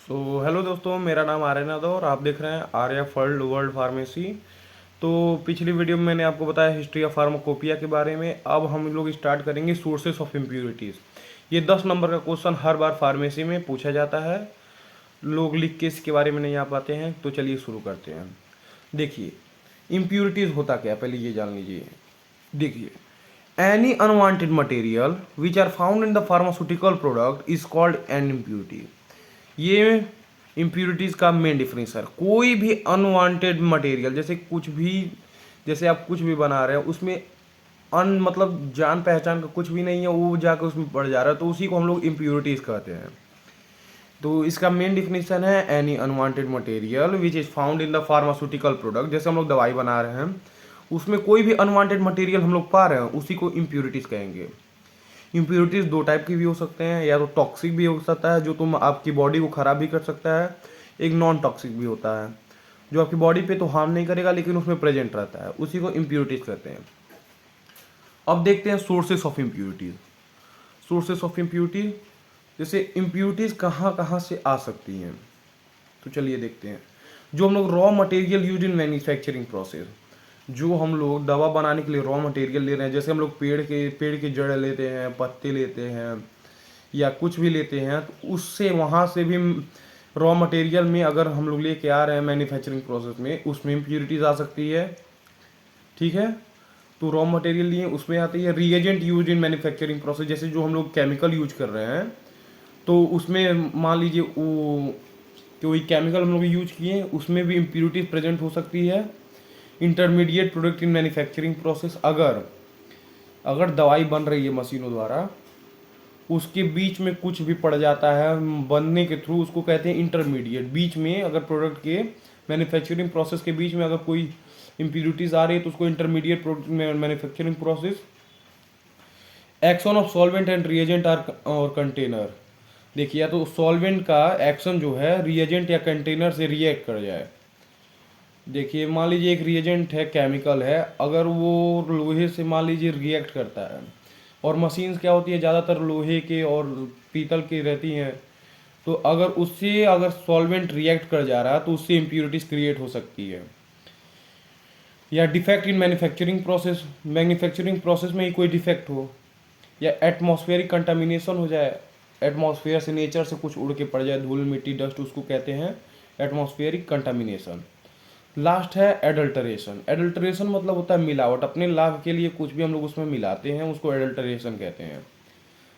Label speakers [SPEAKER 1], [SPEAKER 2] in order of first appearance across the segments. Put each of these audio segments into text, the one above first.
[SPEAKER 1] Hello दोस्तों, मेरा नाम आर्यनाथ है और आप देख रहे हैं आर्या वर्ल्ड फार्मेसी। तो पिछली वीडियो में मैंने आपको बताया हिस्ट्री ऑफ फार्माकोपिया के बारे में। अब हम लोग स्टार्ट करेंगे सोर्सेस ऑफ इम्प्यूरिटीज़। ये 10 नंबर का क्वेश्चन हर बार फार्मेसी में पूछा जाता है। लोग लिख के इसके बारे में नहीं आ पाते हैं, तो चलिए शुरू करते हैं। देखिए, इम्प्यूरिटीज़ होता क्या है, पहले ये जान लीजिए। देखिए, any unwanted material which are found in the pharmaceutical product is called an impurity. ये इम्प्यूरिटीज़ का मेन डिफरेंस है। कोई भी अनवांटेड मटेरियल, जैसे कुछ भी, जैसे आप कुछ भी बना रहे हैं उसमें मतलब जान पहचान का कुछ भी नहीं है, वो जाकर उसमें पड़ जा रहा है, तो उसी को हम लोग इम्प्यूरिटीज़ कहते हैं। तो इसका मेन डिफिनेशन है any unwanted material which is found in the pharmaceutical product. जैसे हम लोग दवाई बना रहे हैं, उसमें कोई भी अनवांटेड मटेरियल हम लोग पा रहे हैं, उसी को इम्प्यूरिटीज़ कहेंगे। इम्प्योरिटीज़ दो टाइप की भी हो सकते हैं, या तो टॉक्सिक भी हो सकता है जो तुम आपकी बॉडी को ख़राब भी कर सकता है। एक नॉन टॉक्सिक भी होता है जो आपकी बॉडी पे तो हार्म नहीं करेगा लेकिन उसमें प्रेजेंट रहता है, उसी को इम्प्योरिटीज़ कहते हैं। अब देखते हैं sources of impurities. Sources of impurity, जैसे इम्प्योरिटीज़ कहाँ कहाँ से आ सकती हैं, तो चलिए देखते हैं। जो हम लोग raw material use in manufacturing process, जो हम लोग दवा बनाने के लिए रॉ मटेरियल ले रहे हैं, जैसे हम लोग पेड़ की जड़ लेते हैं, पत्ते लेते हैं या कुछ भी लेते हैं, तो उससे वहाँ से भी रॉ मटेरियल में अगर हम लोग लेके आ रहे हैं मैन्युफैक्चरिंग प्रोसेस में, उसमें इम्प्यूरिटीज आ सकती है। ठीक है, तो रॉ मटेरियल लिए उसमें आती है। Reagent use in manufacturing process, जैसे जो हम लोग केमिकल यूज कर रहे हैं, तो उसमें मान लीजिए वो कोई केमिकल हम लोग यूज किए, उसमें भी इम्प्यूरिटीज प्रेजेंट हो सकती है। Intermediate product in manufacturing process, अगर अगर दवाई बन रही है मशीनों द्वारा, उसके बीच में कुछ भी पड़ जाता है बनने के थ्रू, उसको कहते हैं इंटरमीडिएट। बीच में अगर प्रोडक्ट के मैन्युफैक्चरिंग प्रोसेस के बीच में अगर कोई इम्प्यूरिटीज आ रही है, तो उसको intermediate product manufacturing process. Action of solvent and reagent or और कंटेनर। देखिए, या तो सॉल्वेंट का एक्शन जो है रिएजेंट या कंटेनर से रिएक्ट कर जाए। देखिए, मान लीजिए एक रिएजेंट है, केमिकल है, अगर वो लोहे से मान लीजिए रिएक्ट करता है, और मशीन्स क्या होती है ज़्यादातर लोहे के और पीतल की रहती हैं, तो अगर उससे अगर सॉल्वेंट रिएक्ट कर जा रहा है तो उससे इम्प्यूरिटीज क्रिएट हो सकती है। या defect in manufacturing process, manufacturing process में ही कोई डिफेक्ट हो, या एटमॉस्फेरिक कंटामिनेशन हो जाए, एटमॉस्फेयर से नेचर से कुछ उड़ के पड़ जाए, धूल मिट्टी डस्ट, उसको कहते हैं एटमॉस्फेरिक कंटामिनेशन। लास्ट है एडल्टरेशन। एडल्टरेशन मतलब होता है मिलावट, अपने लाभ के लिए कुछ भी हम लोग उसमें मिलाते हैं, उसको एडल्टरेशन कहते हैं।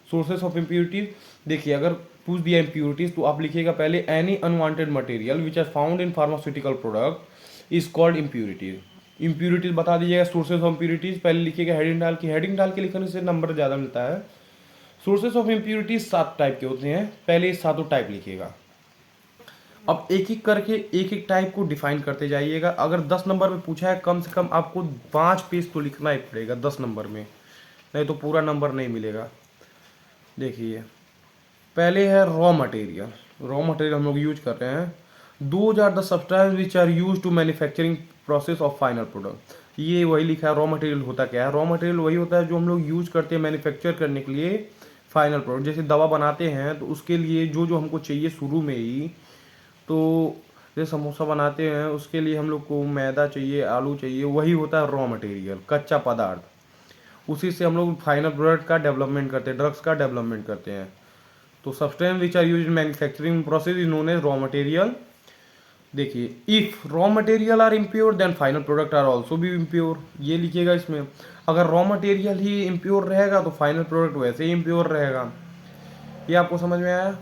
[SPEAKER 1] सोर्सेस ऑफ इम्प्यूरिटीज, देखिए अगर पूछ दिया इम्प्यूरिटीज तो आप लिखिएगा पहले any unwanted material which are found in pharmaceutical product is called impurities. Impurities बता दीजिएगा। सोर्सेस ऑफ इम्प्यूरिटीज पहले लिखिएगा हेडिंग डाल के लिखने से नंबर ज़्यादा मिलता है। सोर्सेस ऑफ इम्प्यूरिटीज 7 टाइप के होते हैं, पहले 7 टाइप लिखिएगा। अब एक एक करके एक एक टाइप को डिफाइन करते जाइएगा। अगर 10 नंबर में पूछा है, कम से कम आपको 5 पेज तो लिखना ही पड़ेगा 10 नंबर में, नहीं तो पूरा नंबर नहीं मिलेगा। देखिए, पहले है रॉ मटेरियल। रॉ मटेरियल हम लोग यूज कर रहे हैं। Those are the substance which are use to manufacturing process of final product. ये वही लिखा है। रॉ मटेरियल होता क्या है? रॉ मटेरियल वही होता है जो हम लोग यूज करते हैं मैन्युफैक्चर करने के लिए फाइनल प्रोडक्ट। जैसे दवा बनाते हैं तो उसके लिए जो जो हमको चाहिए शुरू में ही, तो जैसे समोसा बनाते हैं उसके लिए हम लोग को मैदा चाहिए, आलू चाहिए, वही होता है रॉ मटेरियल, कच्चा पदार्थ। उसी से हम लोग फाइनल प्रोडक्ट का डेवलपमेंट करते हैं, ड्रग्स का डेवलपमेंट करते हैं। तो substance which are use in manufacturing process is known as raw material. देखिए, if raw material are impure then final product are also भी इम्प्योर। ये लिखिएगा इसमें, अगर रॉ मटेरियल ही इम्प्योर रहेगा तो फाइनल प्रोडक्ट वैसे ही इम्प्योर रहेगा। ये आपको समझ में आया?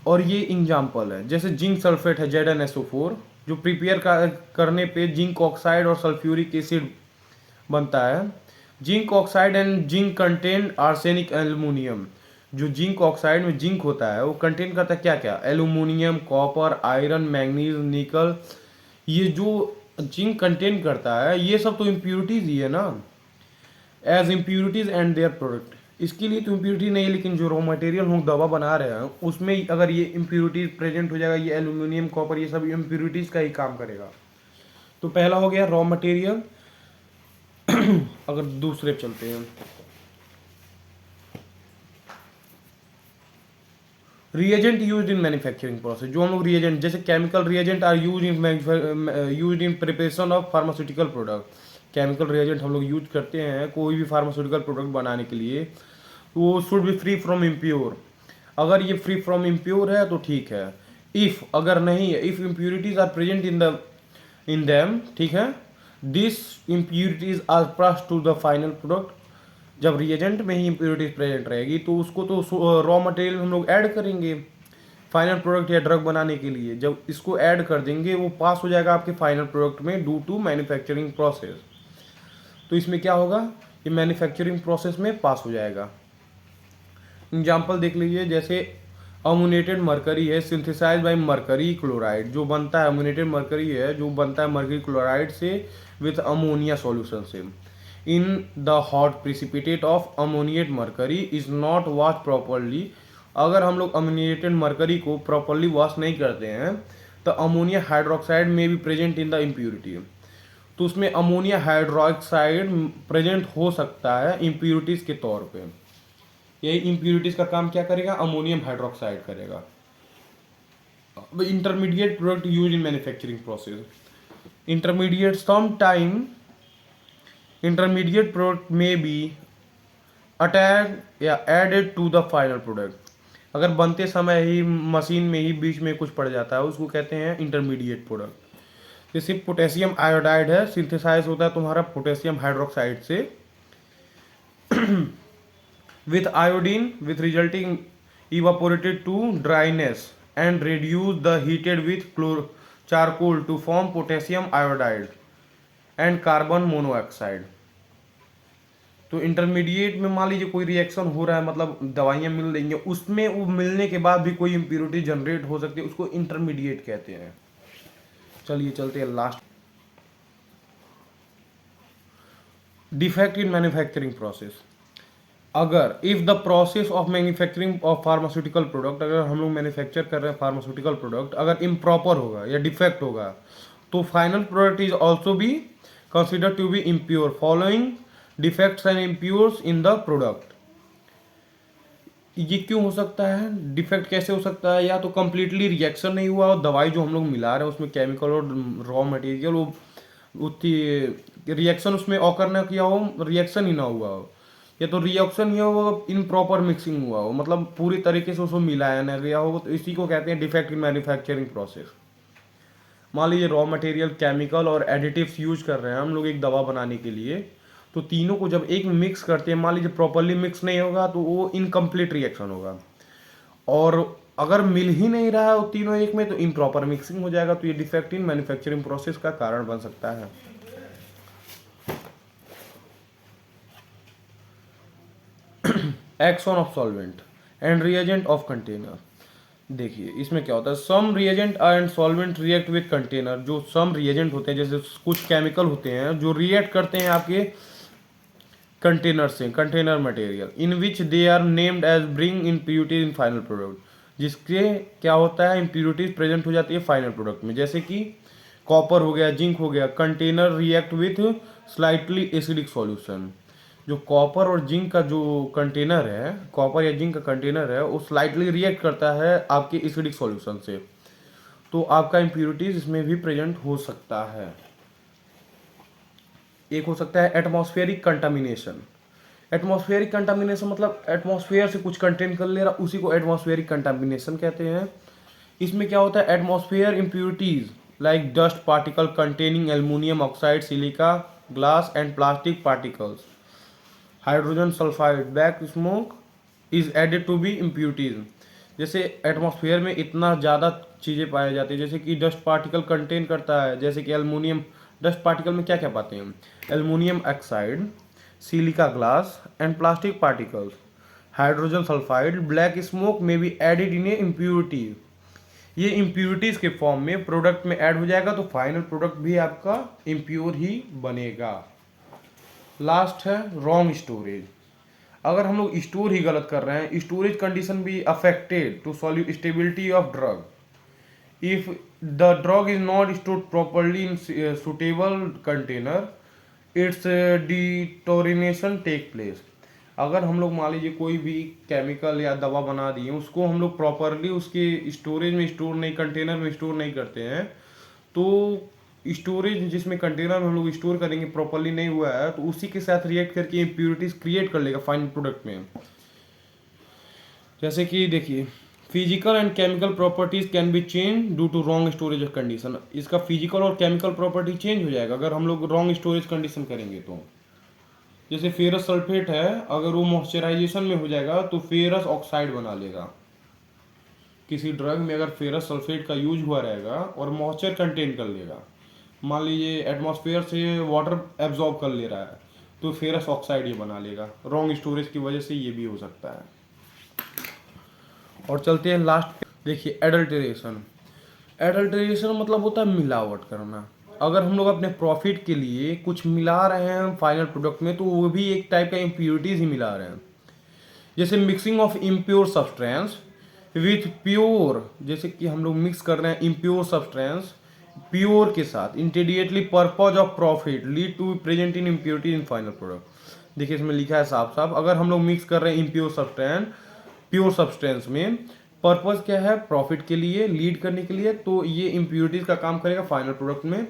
[SPEAKER 1] और ये एग्जाम्पल है, जैसे जिंक सल्फेट है ZnSO4, जो प्रिपेयर करने पे जिंक ऑक्साइड और सल्फ्यूरिक एसिड बनता है। Zinc oxide and zinc contain arsenic aluminium. जो जिंक ऑक्साइड में जिंक होता है वो कंटेन करता है क्या क्या? एल्यूमिनियम, कॉपर, आयरन, मैंगनीज, निकल। ये जो जिंक कंटेन करता है ये सब तो इम्प्यूरिटीज ही है ना, as impurities and their product. इसके लिए तो इम्प्यूरिटी नहीं है, लेकिन जो रॉ मटेरियल हम दवा बना रहे हैं उसमें अगर ये इम्प्यूरिटीज प्रेजेंट हो जाएगा, ये एल्यूमिनियम, कॉपर, ये सब इम्प्यूरिटीज का ही काम करेगा। तो पहला हो गया रॉ मटेरियल। अगर दूसरे पे चलते हैं, reagent used in manufacturing process, जो हम लोग रिएजेंट जैसे chemical reagent are used in preparation of pharmaceutical product, chemical reagent हम लोग यूज करते हैं कोई भी फार्मास्यूटिकल प्रोडक्ट बनाने के लिए, तो वो should be free from impure. अगर ये फ्री फ्रॉम इम्प्योर है तो ठीक है, इफ अगर नहीं है, if impurities are present in them, ठीक है, this impurities are pass to the final product. जब रिएजेंट में ही इम्प्योरिटीज प्रेजेंट रहेगी तो उसको तो रॉ मटेरियल हम लोग ऐड करेंगे फाइनल प्रोडक्ट या ड्रग बनाने के लिए। जब इसको ऐड कर देंगे वो पास हो जाएगा आपके फाइनल प्रोडक्ट में ड्यू टू मैन्युफैक्चरिंग प्रोसेस। तो इसमें क्या होगा, ये मैन्युफैक्चरिंग प्रोसेस में पास हो जाएगा। एग्जाम्पल देख लीजिए, जैसे अमोनेटेड मरकरी है सिंथेसाइज बाय मरकरी क्लोराइड, जो बनता है अमोनेटेड मरकरी है जो बनता है मरकरी क्लोराइड से विथ अमोनिया सॉल्यूशन से। In the hot precipitate of ammoniate mercury is not wash properly. अगर हम लोग अमोनिएटेड मरकरी को प्रॉपरली वॉश नहीं करते हैं तो अमोनिया हाइड्रोक्साइड में भी प्रेजेंट इन द इम्प्योरिटी, तो उसमें अमोनिया हाइड्रोक्साइड प्रेजेंट हो सकता है इम्प्योरिटीज के तौर पे। यही इम्प्योरिटीज का काम क्या करेगा, अमोनियम हाइड्रोक्साइड करेगा। Intermediate product use in manufacturing process, intermediate some time intermediate product में बी अटैच या added to the final product. अगर बनते समय ही मशीन में ही बीच में कुछ पड़ जाता है उसको कहते हैं इंटरमीडिएट प्रोडक्ट। जैसे पोटेशियम आयोडाइड है, सिंथेसाइज होता है तुम्हारा पोटेशियम हाइड्रोक्साइड से with iodine with resulting evaporated to dryness and reduce the heated with charcoal to form potassium iodide and carbon monoxide। तो इंटरमीडिएट में मान लीजिए कोई रिएक्शन हो रहा है, मतलब दवाइयां मिल रही हैं, उसमें वो मिलने के बाद भी कोई इम्प्योरिटी जनरेट हो सकती है, उसको इंटरमीडिएट कहते हैं। चलिए चलते हैं last, defect in manufacturing process. अगर if the process of manufacturing of pharmaceutical product, अगर हम लोग मैन्युफैक्चर कर रहे हैं फार्मास्यूटिकल प्रोडक्ट, अगर इम्प्रॉपर होगा या डिफेक्ट होगा तो final product is also be consider to be impure following defects and impures in the product. ये क्यों हो सकता है, डिफेक्ट कैसे हो सकता है, या तो कंप्लीटली रिएक्शन नहीं हुआ और दवाई जो हम लोग मिला रहे हैं उसमें केमिकल और रॉ मटेरियल वो उतनी रिएक्शन उसमें ऑकर ना किया हो, रिएक्शन ही ना हुआ हो, या तो रिएक्शन ही हो इन प्रॉपर मिक्सिंग हुआ हो, मतलब पूरी तरीके से उसको मिलाया ना गया हो, तो इसी को कहते हैं डिफेक्ट इन मैन्युफैक्चरिंग प्रोसेस। मान लीजिए रॉ मटेरियल केमिकल और एडिटिव्स यूज कर रहे हैं हम लोग एक दवा बनाने के लिए, तो तीनों को जब एक में मिक्स करते हैं, मान लीजिए प्रॉपरली मिक्स नहीं होगा तो वो इनकम्प्लीट रिएक्शन होगा, और अगर मिल ही नहीं रहा है वो तीनों एक में तो इम्प्रॉपर मिक्सिंग हो जाएगा, तो ये डिफेक्ट इन मैन्युफैक्चरिंग प्रोसेस का कारण बन सकता है। Action of solvent and reagent of container. देखिए इसमें क्या होता है, some reagent and solvent react with container. जो सम रिएजेंट होते हैं जैसे कुछ केमिकल होते हैं जो रिएक्ट करते हैं आपके कंटेनर से, container material, in which they are named as bring impurities in final product, जिसके क्या होता है इम्प्योरिटीज प्रेजेंट हो जाती है फाइनल प्रोडक्ट में। जैसे कि कॉपर हो गया, जिंक हो गया, container react with slightly acidic solution. जो कॉपर और जिंक का जो कंटेनर है, कॉपर या जिंक का कंटेनर है, वो स्लाइटली रिएक्ट करता है आपके एसिडिक सॉल्यूशन से, तो आपका इम्प्योरिटीज इसमें भी प्रेजेंट हो सकता है। एक हो सकता है एटमॉस्फेरिक कंटामिनेशन। एटमॉस्फेरिक कंटामिनेशन मतलब एटमॉस्फेयर से कुछ कंटेन कर ले रहा, उसी को एटमॉस्फेरिक कंटामिनेशन कहते हैं। इसमें क्या होता है, atmosphere impurities like dust particle containing aluminium oxide, silica, glass and plastic particles, hydrogen sulphide, black smoke is added to be impurities. जैसे एटमॉस्फेयर में इतना ज़्यादा चीज़ें पाई जाती है, जैसे कि डस्ट पार्टिकल कंटेन करता है, जैसे कि एल्युमिनियम, डस्ट पार्टिकल में क्या क्या पाते हैं, aluminium oxide, silica glass and plastic particles, hydrogen sulphide, black smoke में be added in a impurity. ये इम्प्योरिटीज के फॉर्म में प्रोडक्ट में ऐड हो जाएगा तो फाइनल प्रोडक्ट भी आपका इम्प्योर ही बनेगा। लास्ट है रॉन्ग स्टोरेज। अगर हम लोग स्टोर ही गलत कर रहे हैं, स्टोरेज कंडीशन भी affected to stability of drug. If the drug is not stored properly in suitable container, it's deterioration take place. अगर हम लोग मान लीजिए कोई भी केमिकल या दवा बना दिए, उसको हम लोग प्रॉपरली उसके स्टोरेज में स्टोर नहीं, कंटेनर में स्टोर नहीं करते हैं, तो स्टोरेज जिसमें कंटेनर में हम लोग स्टोर करेंगे प्रॉपरली नहीं हुआ है, तो उसी के साथ रिएक्ट करके इम्प्योरिटीज क्रिएट कर लेगा फाइनल प्रोडक्ट में। जैसे कि देखिए, physical and chemical properties can be change due to wrong storage condition. इसका फिजिकल और केमिकल प्रॉपर्टी चेंज हो जाएगा अगर हम लोग रॉन्ग स्टोरेज कंडीशन करेंगे तो। जैसे फेरस सल्फेट है, अगर वो मॉइस्चराइजेशन में हो जाएगा तो फेरस ऑक्साइड बना लेगा। किसी ड्रग में अगर फेरस सल्फेट का यूज हुआ रहेगा और मॉइस्चर कंटेन कर लेगा, मान लीजिए एटमॉस्फेयर से वाटर एब्जॉर्ब कर ले रहा है, तो फेरस ऑक्साइड ये बना लेगा। रॉन्ग स्टोरेज की वजह से ये भी हो सकता है। और चलते हैं लास्ट, देखिए एडल्टरेशन। एडल्टरेशन मतलब होता है मिलावट करना। अगर हम लोग अपने प्रॉफिट के लिए कुछ मिला रहे हैं फाइनल प्रोडक्ट में, तो वो भी एक टाइप का इम्प्योरिटीज ही मिला रहे हैं। जैसे mixing of impure substance with pure, जैसे कि हम लोग मिक्स कर रहे हैं इम्प्योर सब्सटेंस प्योर के साथ, intermediately purpose of profit lead to present in impurity in final product. देखिए इसमें लिखा है साफ साफ, अगर हम लोग मिक्स कर रहे हैं इम्प्योर सब्सटेंस प्योर सब्सटेंस में, पर्पज क्या है, प्रॉफिट के लिए, लीड करने के लिए, तो ये इम्प्योरिटीज का काम करेगा फाइनल प्रोडक्ट में।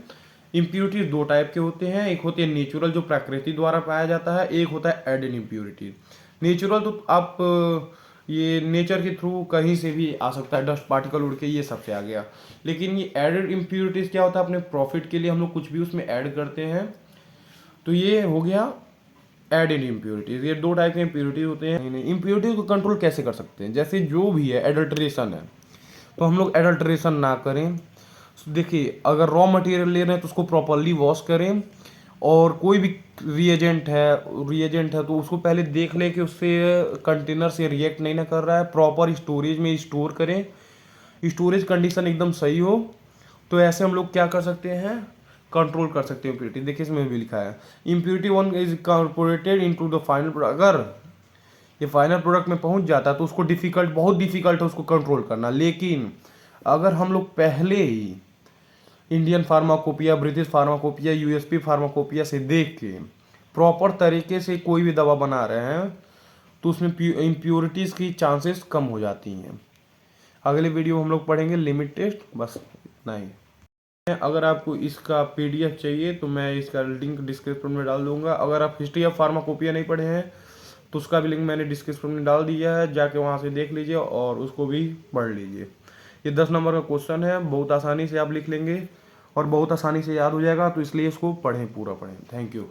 [SPEAKER 1] इम्प्योरिटीज दो टाइप के होते हैं, एक होते हैं नेचुरल जो प्रकृति द्वारा पाया जाता है, एक होता है एडेड इम्प्योरिटीज। नेचुरल तो आप ये नेचर के थ्रू कहीं से भी आ सकता है, डस्ट पार्टिकल उड़ के ये सबसे आ गया। लेकिन ये एडेड इम्प्योरिटीज क्या होता है, अपने प्रॉफिट के लिए हम लोग कुछ भी उसमें ऐड करते हैं, तो ये हो गया एडेड इम्प्योरिटीज। ये दो टाइप के इम्प्योरिटीज होते हैं। इम्प्योरिटीज को कंट्रोल कैसे कर सकते हैं, जैसे जो भी है एडल्ट्रेशन है, तो हम लोग एडल्ट्रेशन ना करें। देखिए अगर रॉ मटेरियल ले रहे हैं तो उसको प्रॉपरली वॉश करें, और कोई भी रिएजेंट है तो उसको पहले देख लें कि उससे कंटेनर से रिएक्ट नहीं ना कर रहा है, प्रॉपर स्टोरेज में स्टोर करें, स्टोरेज कंडीशन एकदम सही हो। तो ऐसे हम लोग क्या कर सकते हैं, कंट्रोल कर सकते हैं इम्प्योरिटी। देखिए इसमें भी लिखा है impurity one is incorporated into the final product. अगर ये फाइनल प्रोडक्ट में पहुंच जाता है तो उसको बहुत डिफिकल्ट है उसको कंट्रोल करना। लेकिन अगर हम लोग पहले ही Indian pharmacopoeia, British pharmacopoeia, USP pharmacopoeia से देख के प्रॉपर तरीके से कोई भी दवा बना रहे हैं, तो उसमें इम्प्योरिटीज़ की चांसेस कम हो जाती हैं। अगले वीडियो हम लोग पढ़ेंगे लिमिट टेस्ट, बस इतना ही। अगर आपको इसका पीडीएफ चाहिए तो मैं इसका लिंक डिस्क्रिप्शन में डाल दूंगा। अगर आप हिस्ट्री ऑफ फार्माकोपिया नहीं पढ़े हैं तो उसका भी लिंक मैंने डिस्क्रिप्शन में डाल दिया है, जाके वहाँ से देख लीजिए और उसको भी पढ़ लीजिए। ये 10 नंबर का क्वेश्चन है, बहुत आसानी से आप लिख लेंगे और बहुत आसानी से याद हो जाएगा, तो इसलिए इसको पढ़ें, पूरा पढ़ें। Thank you.